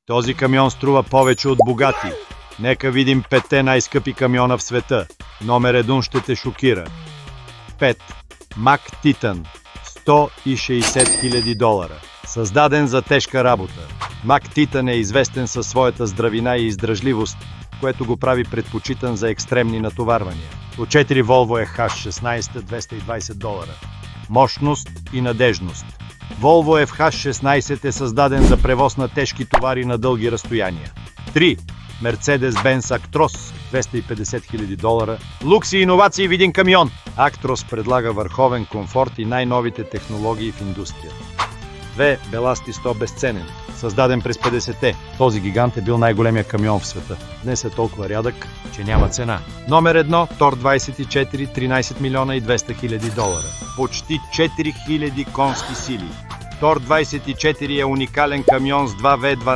Този камион струва повече от Бугати. Нека видим 5 най-скъпи камиона в света. Номер 1 ще те шокира. 5. Мак Титан. $160 000. Създаден за тежка работа. Мак Титан е известен със своята здравина и издръжливост, което го прави предпочитан за екстремни натоварвания. От 4 Volvo FH16 $220. Мощност и надежност. Volvo FH16 е създаден за превоз на тежки товари на дълги разстояния. 3. Mercedes-Benz Actros $250 000. Лукс и иновации в един камион. Actros предлага върховен комфорт и най-новите технологии в индустрията. 2. Беласти 100 безценен. Създаден през 50-те, този гигант е бил най-големия камион в света. Днес е толкова рядък, че няма цена. Номер 1, Тор 24, $13 200 000. Почти 4000 конски сили. Тор 24 е уникален камион с 2 V12